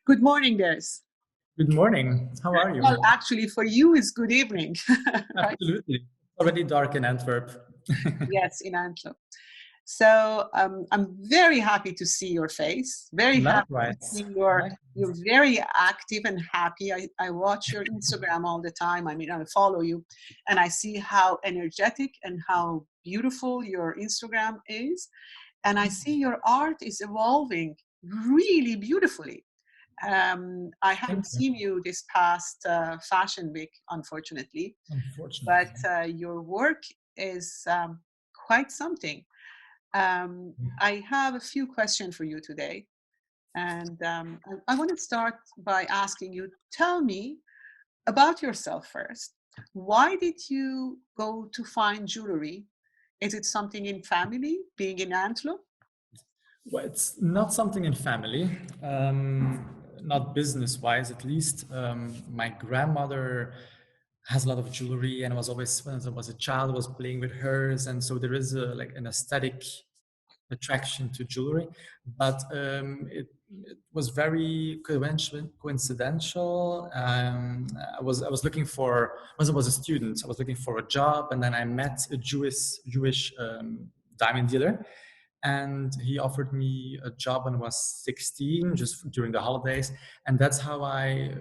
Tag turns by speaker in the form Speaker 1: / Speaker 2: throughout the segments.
Speaker 1: Good morning, Dries.
Speaker 2: Good morning. How are
Speaker 1: Well,
Speaker 2: you?
Speaker 1: actually, for you, it's good evening, right?
Speaker 2: Absolutely. It's already dark in Antwerp.
Speaker 1: Yes, in Antwerp. So I'm very happy to see your face. Very happy to
Speaker 2: Likewise.
Speaker 1: see you're
Speaker 2: Likewise.
Speaker 1: very active and happy. I watch your Instagram all the time. I mean, I follow you, and I see how energetic and how beautiful your Instagram is. And I see your art is evolving really beautifully. I haven't
Speaker 2: Thank you.
Speaker 1: seen you this past Fashion Week, unfortunately, but
Speaker 2: Unfortunately.
Speaker 1: your work is quite something. I have a few questions for you today, and I want to start by asking you, tell me about yourself first. Why did you go to find jewelry? Is it something in family, being in Antwerp?
Speaker 2: Well, it's not something in family, not business-wise at least. My grandmother has a lot of jewelry, and I was always, when I was a child, I was playing with hers, and so there is like an aesthetic attraction to jewelry, but it was very coincidental. I was looking for, when I was a student, I was looking for a job, and then I met a Jewish diamond dealer, and he offered me a job when I was 16, just during the holidays, and that's how I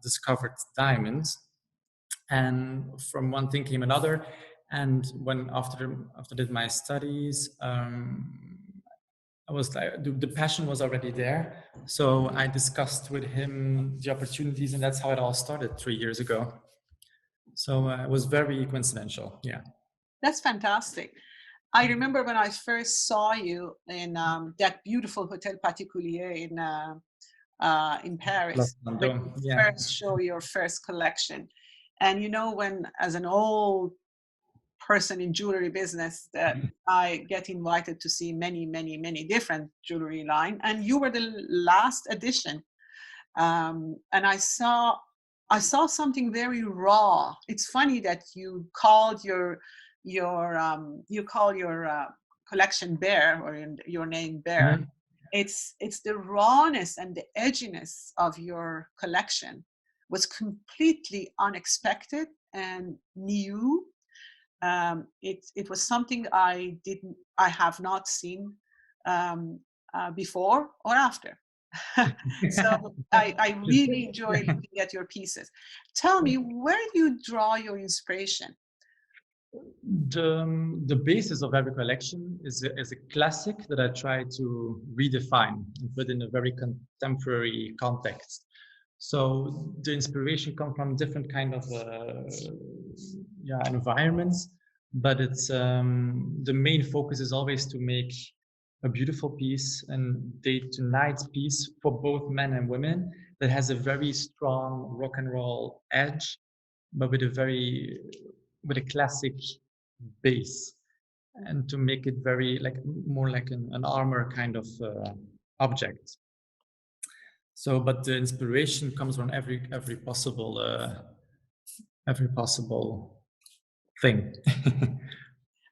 Speaker 2: discovered diamonds. And from one thing came another, and when after did my studies, I was like, the passion was already there, so I discussed with him the opportunities, and that's how it all started 3 years ago. So it was very coincidental. Yeah.
Speaker 1: That's fantastic. I remember when I first saw you in that beautiful Hotel Particulier in Paris, when you
Speaker 2: Yeah.
Speaker 1: first show your first collection. And you know, when as an old person in jewelry business, that I get invited to see many, many, many different jewelry line, and you were the last edition. And I saw something very raw. It's funny that you called your collection Bear, or your name Bear.
Speaker 2: Mhm.
Speaker 1: It's the rawness and the edginess of your collection was completely unexpected and new. It was something I have not seen before or after. So I really enjoy looking at your pieces. Tell me, where do you draw your inspiration?
Speaker 2: The basis of every collection is a classic that I try to redefine and put in a very contemporary context. So the inspiration comes from different kind of environments, but it's the main focus is always to make a beautiful piece and day to night piece for both men and women that has a very strong rock and roll edge, but with a classic base, and to make it very like more like an armor kind of object. So, but the inspiration comes from every possible thing.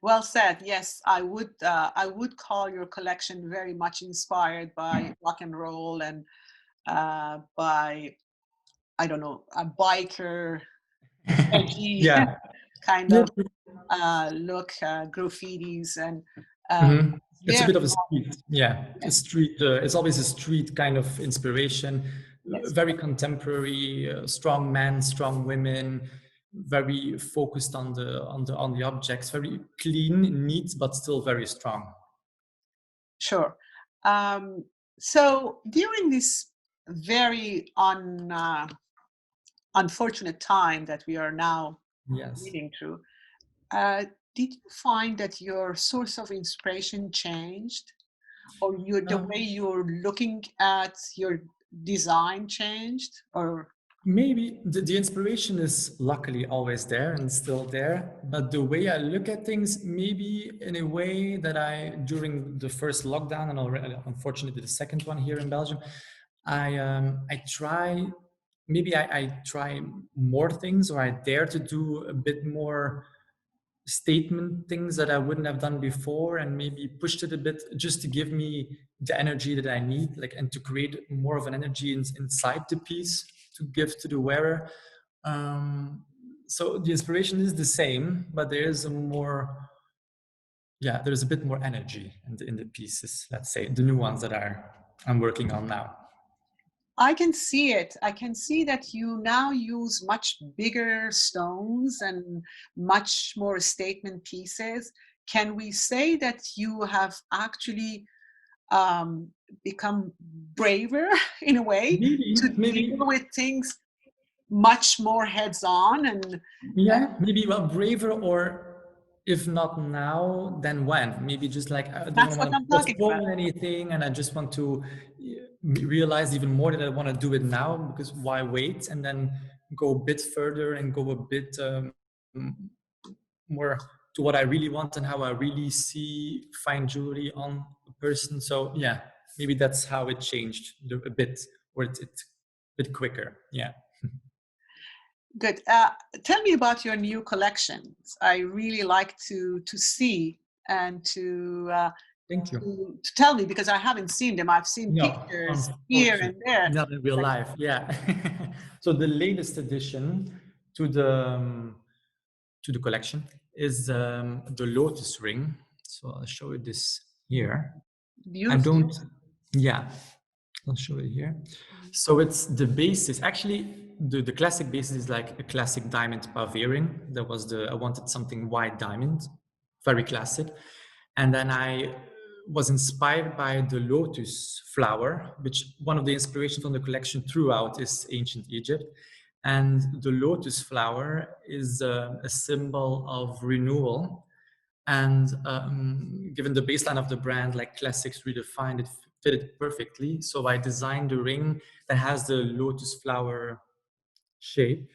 Speaker 1: Well said. Yes, I would call your collection very much inspired by rock and roll and by, I don't know, a biker, edgy
Speaker 2: Yeah.
Speaker 1: kind
Speaker 2: Yeah.
Speaker 1: of look, graffitis and
Speaker 2: Mhm. It's a
Speaker 1: very
Speaker 2: bit of a street, yeah. A
Speaker 1: yes,
Speaker 2: street. It's always a street kind of inspiration.
Speaker 1: yes.
Speaker 2: Very contemporary, strong men, strong women. Very focused on the objects. Very clean, neat, but still very strong.
Speaker 1: Sure. Um, so during this very unfortunate time that we are now
Speaker 2: Yes.
Speaker 1: reading through, uh, did you find that your source of inspiration changed, or the way
Speaker 2: Um,
Speaker 1: you're looking at your design changed, or
Speaker 2: Maybe the inspiration is luckily always there and still there, but the way I look at things, maybe in a way that during the first lockdown and already, unfortunately, the second one here in Belgium, I try, maybe I try more things, or I dare to do a bit more statement things that I wouldn't have done before, and maybe pushed it a bit just to give me the energy that I need, like, and to create more of an energy inside the piece to give to the wearer. So the inspiration is the same, but there is a more, yeah, there's a bit more energy in the pieces, let's say, the new ones that I'm working on now.
Speaker 1: I can see it. I can see that you now use much bigger stones and much more statement pieces. Can we say that you have actually become braver in a way to
Speaker 2: Maybe,
Speaker 1: deal with things much more heads on? And
Speaker 2: yeah, maybe, well, braver, or if not now, then when? Maybe just like I don't
Speaker 1: that's what
Speaker 2: want to
Speaker 1: I'm talking about.
Speaker 2: postpone anything, and I just want to realize even more that I want to do it now, because why wait and then go a bit further and go a bit more to what I really want and how I really see fine jewelry on a person. So yeah, maybe that's how it changed a bit, or it's a bit quicker. Yeah.
Speaker 1: Good. Tell me about your new collections. I really like to see and
Speaker 2: Thank you.
Speaker 1: to tell me, because I haven't seen them. I've seen
Speaker 2: No,
Speaker 1: pictures here and
Speaker 2: unfortunately,
Speaker 1: there.
Speaker 2: not in real life. Yeah. So the latest addition to the collection is the lotus ring. So I'll show you this here. I
Speaker 1: Beautiful.
Speaker 2: don't. Yeah, I'll show it here. So it's the basis. Actually, the classic basis is like a classic diamond pavé ring. That was I wanted something white diamond, very classic. And then I was inspired by the lotus flower, which one of the inspirations from the collection throughout is ancient Egypt. And the lotus flower is a symbol of renewal. And given the baseline of the brand, like classics redefined, it fitted perfectly. So I designed a ring that has the lotus flower shape.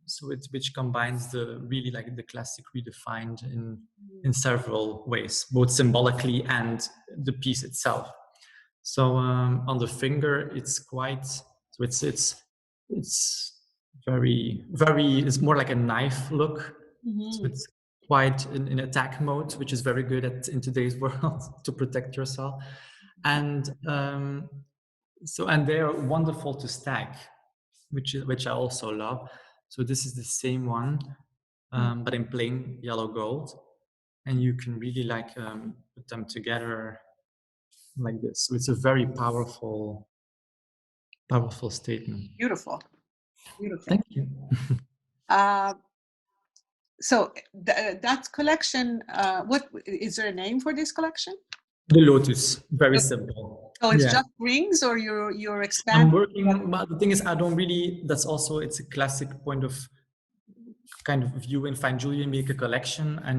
Speaker 2: So it's which combines the really like the classic redefined in several ways, both symbolically and the piece itself. So on the finger, it's quite, so it's very, it's more like a knife look. So it's quite in attack mode, which is very good in today's world to protect yourself. And and they are wonderful to stack, which I also love. So this is the same one, but in plain yellow gold, and you can really like put them together like this. So it's a very powerful statement.
Speaker 1: Beautiful. Beautiful.
Speaker 2: Thank you.
Speaker 1: Uh, so that collection, what is there a name for this collection?
Speaker 2: The lotus, very simple.
Speaker 1: So it's
Speaker 2: Yeah.
Speaker 1: just rings, or you're
Speaker 2: I'm
Speaker 1: expanding?
Speaker 2: working, but the thing is, I don't really, that's also, it's a classic point of kind of view in fine jewelry, make a collection. I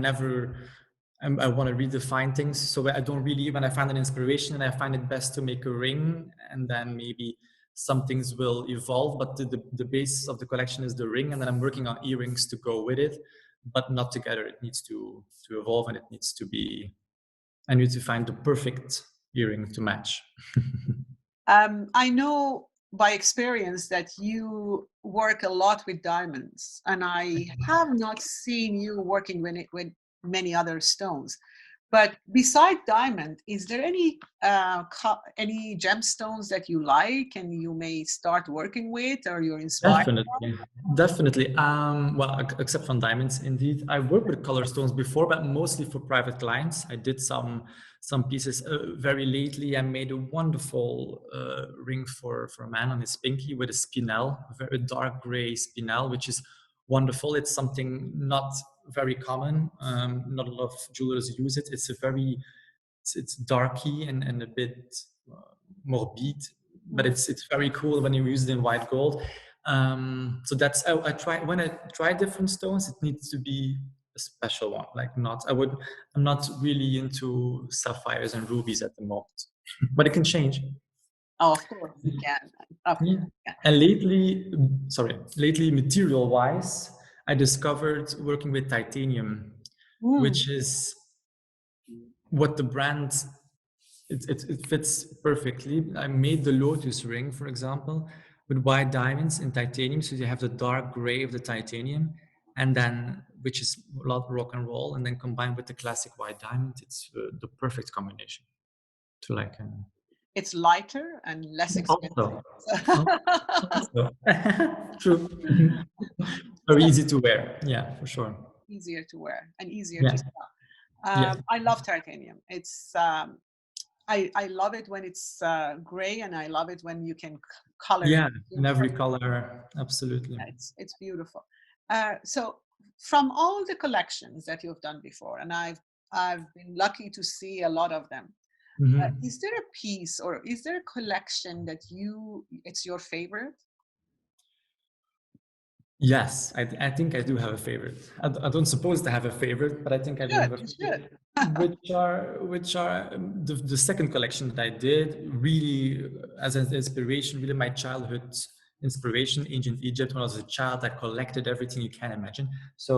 Speaker 2: want to redefine things. So I don't really, when I find an inspiration and I find it best to make a ring, and then maybe some things will evolve, but the basis of the collection is the ring. And then I'm working on earrings to go with it, but not together. It needs to evolve, and it needs to be, I need to find the perfect earring to match.
Speaker 1: I know by experience that you work a lot with diamonds, and I have not seen you working with many other stones. But beside diamond, is there any gemstones that you like and you may start working with, or you're inspired?
Speaker 2: Definitely. Well, except from diamonds, indeed. I worked with color stones before, but mostly for private clients. I did some pieces very lately. I made a wonderful ring for a man on his pinky with a spinel, a very dark gray spinel, which is wonderful. It's something not very common. Not a lot of jewelers use it. It's a very, it's darky and a bit morbid, but it's very cool when you use it in white gold. So that's, I try, when I try different stones, it needs to be a special one. Like I'm not really into sapphires and rubies at the moment, but it can change.
Speaker 1: Oh, of course you can. Of course
Speaker 2: Yeah.
Speaker 1: you can.
Speaker 2: And lately, material wise, I discovered working with titanium, which is what the brand, it fits perfectly. I made the lotus ring, for example, with white diamonds in titanium. So you have the dark gray of the titanium, and then which is a lot of rock and roll, and then combined with the classic white diamond, it's the perfect combination to like.
Speaker 1: It's lighter and less expensive.
Speaker 2: Also, also. True. Very easy to wear. Yeah, for sure.
Speaker 1: Easier to wear and easier
Speaker 2: Yeah,
Speaker 1: to sell.
Speaker 2: yeah,
Speaker 1: I love titanium. It's I love it when it's gray, and I love it when you can color it
Speaker 2: yeah.
Speaker 1: in
Speaker 2: In every
Speaker 1: perfect.
Speaker 2: color, absolutely.
Speaker 1: Yeah, it's beautiful. So from all the collections that you've done before, and I've been lucky to see a lot of them.
Speaker 2: Mhm.
Speaker 1: Is there a piece or is there a collection that it's your favorite?
Speaker 2: Yes, I think I do have a favorite. I don't suppose to have a favorite, but I think I do have a
Speaker 1: You
Speaker 2: favorite,
Speaker 1: should.
Speaker 2: which are the second collection that I did really as an inspiration, really my childhood inspiration. Ancient Egypt. When I was a child, I collected everything you can imagine. So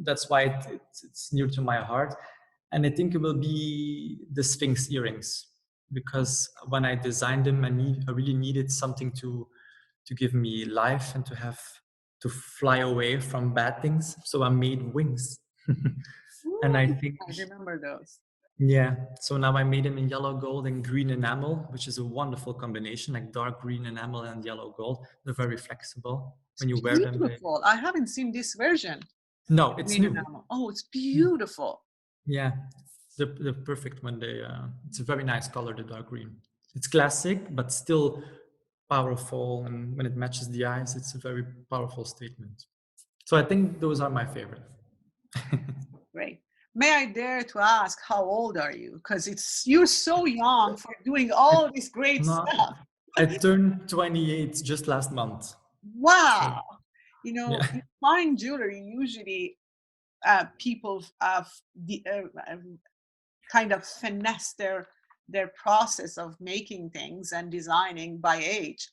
Speaker 2: that's why it's near to my heart, and I think it will be the Sphinx earrings because when I designed them, I really needed something to give me life and to have to fly away from bad things. So I made wings. And I
Speaker 1: Ooh,
Speaker 2: think,
Speaker 1: I remember those.
Speaker 2: yeah, so now I made them in yellow gold and green enamel, which is a wonderful combination, like dark green enamel and yellow gold. They're very flexible.
Speaker 1: It's
Speaker 2: When you wear them, they,
Speaker 1: beautiful. I haven't seen this version.
Speaker 2: no, it's
Speaker 1: Green
Speaker 2: new.
Speaker 1: enamel. Oh, it's beautiful.
Speaker 2: Yeah, they're perfect when they, it's a very nice color, the dark green. It's classic, but still powerful. And when it matches the eyes, it's a very powerful statement. So I think those are my favorite.
Speaker 1: Great. May I dare to ask how old are you? Because it's you're so young for doing
Speaker 2: I,
Speaker 1: all this great
Speaker 2: no,
Speaker 1: stuff.
Speaker 2: I turned 28 just last month. So
Speaker 1: Wow. You know,
Speaker 2: yeah.
Speaker 1: in fine jewelry, usually people the, kind of finesse their process of making things and designing by age.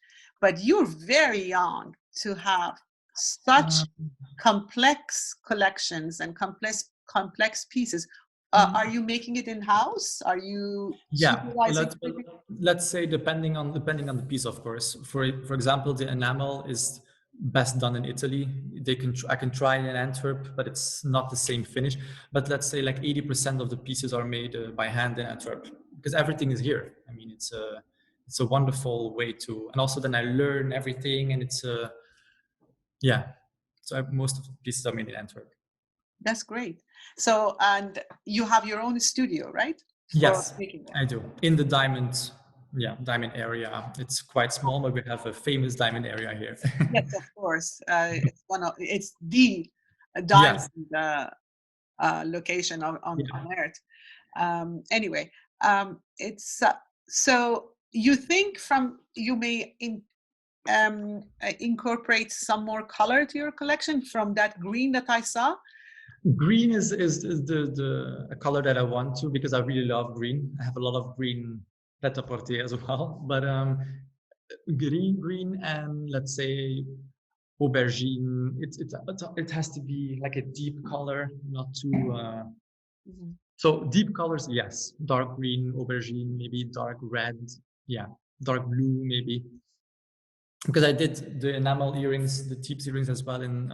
Speaker 1: But you're very young to have such
Speaker 2: Um,
Speaker 1: complex collections and complex pieces. Are you making it in house? Are you
Speaker 2: yeah.
Speaker 1: supervising everything?
Speaker 2: Let's say depending on the piece, of course. For example, the enamel is best done in Italy. I can try it in Antwerp, but it's not the same finish. But let's say like 80% of the pieces are made by hand in Antwerp because everything is here. I mean, it's a wonderful way to, and also then I learn everything, and it's a yeah. So most of the pieces are made in Antwerp.
Speaker 1: That's great. So, and you have your own studio, right? For
Speaker 2: Yes,
Speaker 1: making them.
Speaker 2: I do. In the diamond, yeah, diamond area. It's quite small, but we have a famous diamond area here.
Speaker 1: Yes, of course. It's the diamond
Speaker 2: Yes,
Speaker 1: location
Speaker 2: yeah.
Speaker 1: on Earth. Anyway, it's so you think from you may incorporate some more color to your collection from that green that I saw.
Speaker 2: Green is the a color that I want to because I really love green. I have a lot of green pret-a-porter as well. But green, and let's say aubergine. It has to be like a deep color, not too.
Speaker 1: Mhm.
Speaker 2: So deep colors, yes. Dark green, aubergine, maybe dark red. Yeah, dark blue, maybe. Because I did the enamel earrings, the tips earrings as well in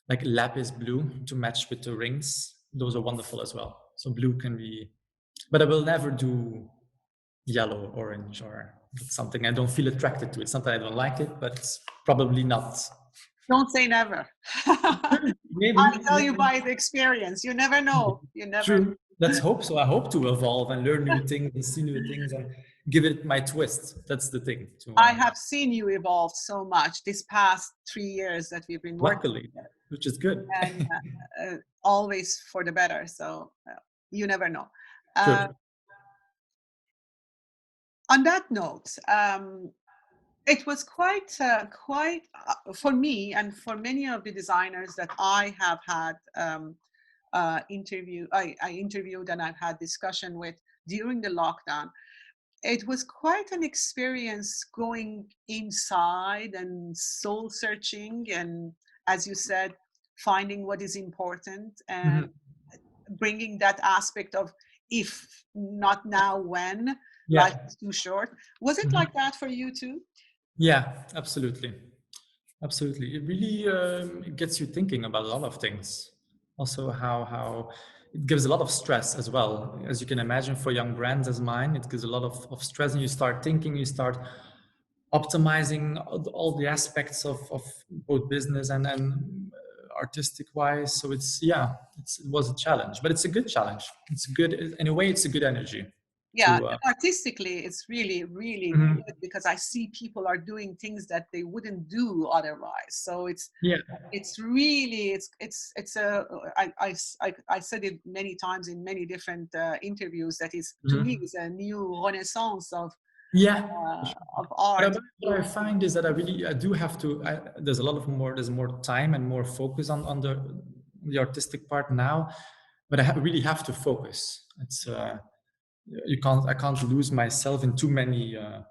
Speaker 2: like lapis blue to match with the rings. Those are wonderful as well. So blue can be, but I will never do yellow, orange, or something. I don't feel attracted to it. It's not that I don't like it, but it's probably not.
Speaker 1: Don't say never. I tell you
Speaker 2: Maybe.
Speaker 1: by the experience. You never know. You never know.
Speaker 2: True. Let's hope so. I hope to evolve and learn new things and see new things and give it my twist. That's the thing. To
Speaker 1: I have seen you evolve so much this past 3 years that we've been working
Speaker 2: luckily,
Speaker 1: together,
Speaker 2: which is good.
Speaker 1: and always for the better. So you never know. Uh,
Speaker 2: True.
Speaker 1: on that note, it was quite for me and for many of the designers that I have had I interviewed and I've had discussion with during the lockdown. It was quite an experience going inside and soul searching, and as you said, finding what is important and
Speaker 2: Mhm.
Speaker 1: bringing that aspect of if not now, when life
Speaker 2: Yeah.
Speaker 1: is too short. Was it
Speaker 2: Mhm.
Speaker 1: like that for you too?
Speaker 2: Yeah, absolutely. Absolutely. It really it gets you thinking about a lot of things. Also, how it gives a lot of stress as well. As you can imagine, for young brands as mine, it gives a lot of stress, and you start thinking, you start optimizing all the aspects of both business and artistic wise. So it's, yeah, it was a challenge, but it's a good challenge. It's good in a way. It's a good energy
Speaker 1: Yeah,
Speaker 2: to.
Speaker 1: artistically, it's really, really
Speaker 2: Mhm.
Speaker 1: good because I see people are doing things that they wouldn't do otherwise. So
Speaker 2: Yeah.
Speaker 1: it's really it's a I said it many times in many different interviews that is to me
Speaker 2: Mhm.
Speaker 1: is a new renaissance
Speaker 2: Yeah.
Speaker 1: of art.
Speaker 2: What I find is that I do have to. There's a lot of more. There's more time and more focus on the artistic part now, but really have to focus. It's you can't. I can't lose myself in too many
Speaker 1: Yes,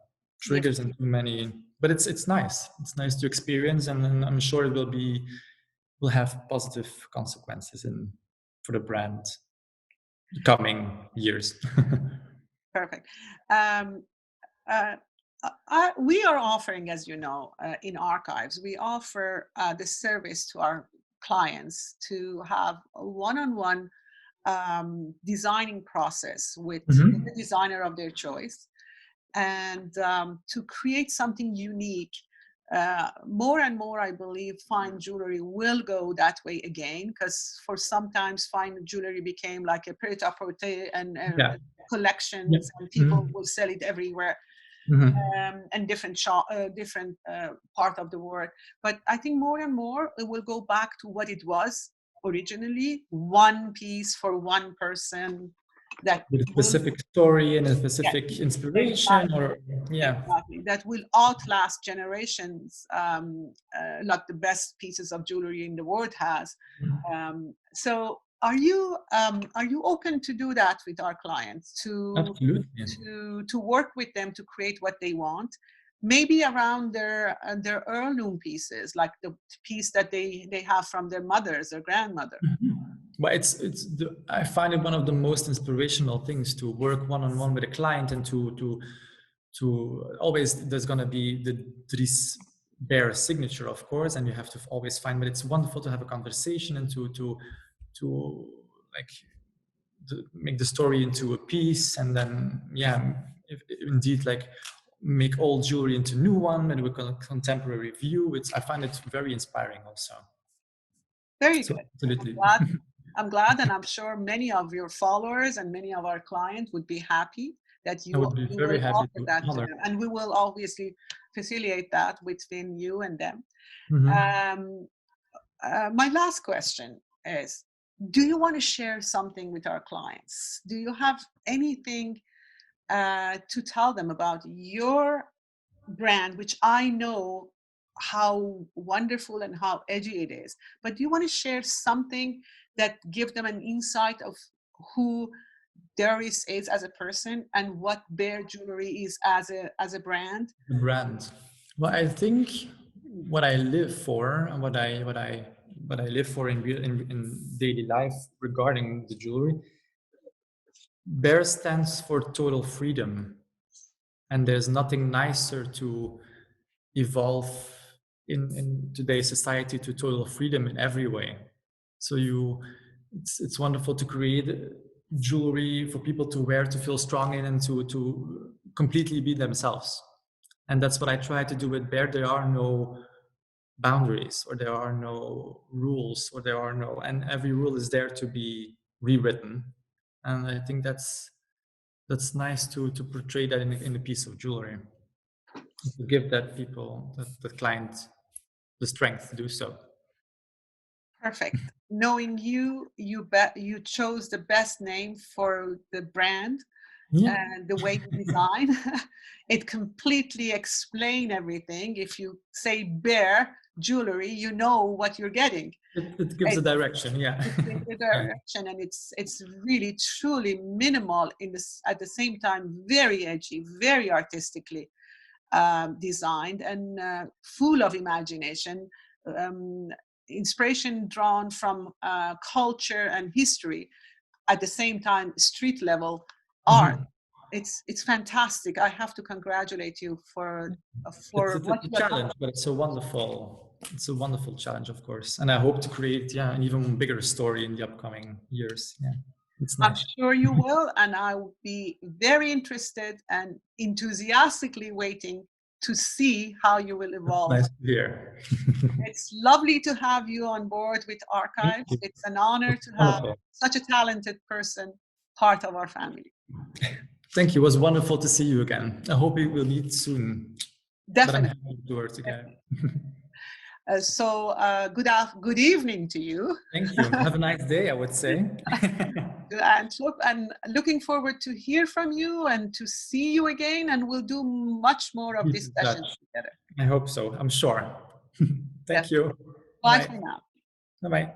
Speaker 2: triggers and too many. But it's nice. It's nice to experience, and I'm sure it will have positive consequences in for the brand the coming years.
Speaker 1: perfect. Um, uh, we are offering, as you know, in archives, we offer the service to our clients to have a one-on-one designing process with the
Speaker 2: Mhm.
Speaker 1: designer of their choice and to create something unique. More and more, I believe, fine jewelry will go that way again because for sometimes fine jewelry became like a pret-a-porter and
Speaker 2: Yeah. Yeah.
Speaker 1: collections, and people
Speaker 2: Mhm.
Speaker 1: will sell it everywhere
Speaker 2: Mhm.
Speaker 1: and different part of the world. But I think more and more it will go back to what it was originally: one piece for one person that
Speaker 2: With a
Speaker 1: will,
Speaker 2: specific story and a
Speaker 1: yeah,
Speaker 2: specific inspiration,
Speaker 1: exactly,
Speaker 2: or yeah.
Speaker 1: exactly, that will outlast generations, like the best pieces of jewelry in the world has. So are you open to do that with our clients,
Speaker 2: Absolutely.
Speaker 1: to work with them to create what they want, maybe around their heirloom pieces, like the piece that they have from their mothers or grandmother?
Speaker 2: But I find it one of the most inspirational things to work one on one with a client, and to always there's gonna be the Dries Bear signature, of course, and you have to always find. But it's wonderful to have a conversation and to like make the story into a piece, and then, yeah, if, indeed, like make old jewelry into new one and with a contemporary view. It's I find it very inspiring also.
Speaker 1: Very
Speaker 2: So
Speaker 1: good. I'm
Speaker 2: absolutely.
Speaker 1: glad. I'm glad, and I'm sure many of your followers and many of our clients would be happy that
Speaker 2: I would be
Speaker 1: you
Speaker 2: very
Speaker 1: will
Speaker 2: happy
Speaker 1: offer
Speaker 2: to
Speaker 1: that to
Speaker 2: honor.
Speaker 1: them, and we will obviously facilitate that between you and them.
Speaker 2: Mhm.
Speaker 1: Um, my last question is: do you want to share something with our clients? Do you have anything to tell them about your brand, which I know how wonderful and how edgy it is? But do you want to share something that give them an insight of who Darius is as a person and what Bear Jewelry is as a brand?
Speaker 2: The brand. Well, I think what I live for and what I live for in daily life regarding the jewelry, Bear stands for total freedom, and there's nothing nicer to evolve in today's society to total freedom in every way. So it's wonderful to create jewelry for people to wear, to feel strong in, and to completely be themselves. And that's what I try to do with Bear. There are no boundaries, or there are no rules, or there are no, and every rule is there to be rewritten. And I think that's nice to portray that in a piece of jewelry, to give that people, the client, the strength to do so.
Speaker 1: Perfect. Knowing you, you chose the best name for the brand
Speaker 2: Yeah,
Speaker 1: and the way you design. It completely explain everything. If you say Bear Jewelry, you know what you're getting.
Speaker 2: it gives a
Speaker 1: It's
Speaker 2: direction. Yeah.
Speaker 1: it gives a
Speaker 2: Yeah.
Speaker 1: direction, and it's really truly minimal in this, at the same time very edgy, very artistically designed, and full of imagination, um, inspiration drawn from culture and history, at the same time street level art.
Speaker 2: Mhm.
Speaker 1: It's fantastic. I have to congratulate you for
Speaker 2: It's,
Speaker 1: what
Speaker 2: it's a
Speaker 1: you
Speaker 2: challenge,
Speaker 1: accomplished.
Speaker 2: but it's so wonderful. It's a wonderful challenge, of course. And I hope to create, an even bigger story in the upcoming years. Yeah, it's
Speaker 1: I'm
Speaker 2: nice.
Speaker 1: sure you will, and I will be very interested and enthusiastically waiting to see how you will
Speaker 2: That's
Speaker 1: evolve.
Speaker 2: nice to hear.
Speaker 1: It's lovely to have you on board with
Speaker 2: Thank
Speaker 1: Archives.
Speaker 2: you.
Speaker 1: It's an honor
Speaker 2: It's
Speaker 1: to have
Speaker 2: wonderful.
Speaker 1: such a talented person part of our family.
Speaker 2: Thank you. It was wonderful to see you again. I hope we will meet soon. But I'm
Speaker 1: Definitely.
Speaker 2: happy to work together.
Speaker 1: Good evening to you.
Speaker 2: Thank you. Have a nice day, I would say.
Speaker 1: And looking forward to hear from you and to see you again, and we'll do much more of
Speaker 2: Keep
Speaker 1: these
Speaker 2: in
Speaker 1: sessions
Speaker 2: touch.
Speaker 1: together.
Speaker 2: I hope so. I'm sure. Thank
Speaker 1: Definitely.
Speaker 2: you.
Speaker 1: Bye
Speaker 2: Bye.
Speaker 1: for now.
Speaker 2: Bye bye.